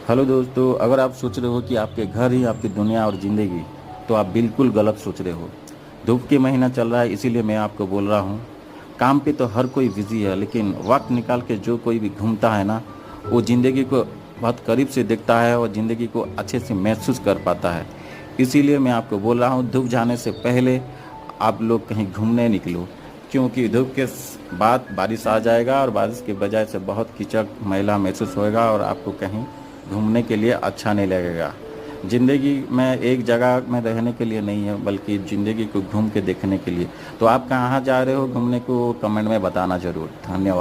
Hello दोस्तों, अगर आप सोच रहे हो कि आपके घर ही आपकी दुनिया और ज़िंदगी, तो आप बिल्कुल गलत सोच रहे हो। धूप के महीना चल रहा है, इसीलिए मैं आपको बोल रहा हूँ। काम पे तो हर कोई बिजी है, लेकिन वक्त निकाल के जो कोई भी घूमता है ना, वो ज़िंदगी को बहुत करीब से देखता है और ज़िंदगी को अच्छे से महसूस कर पाता है। इसीलिए मैं आपको बोल रहा हूँ, धूप जाने से पहले आप लोग कहीं घूमने निकलो, क्योंकि धूप के बाद बारिश आ जाएगा और बारिश की वजह से बहुत कीचड़ मैला महसूस होएगा और आपको कहीं घूमने के लिए अच्छा नहीं लगेगा। ज़िंदगी में एक जगह में रहने के लिए नहीं है, बल्कि ज़िंदगी को घूम के देखने के लिए। तो आप कहाँ जा रहे हो घूमने को, कमेंट में बताना ज़रूर। धन्यवाद।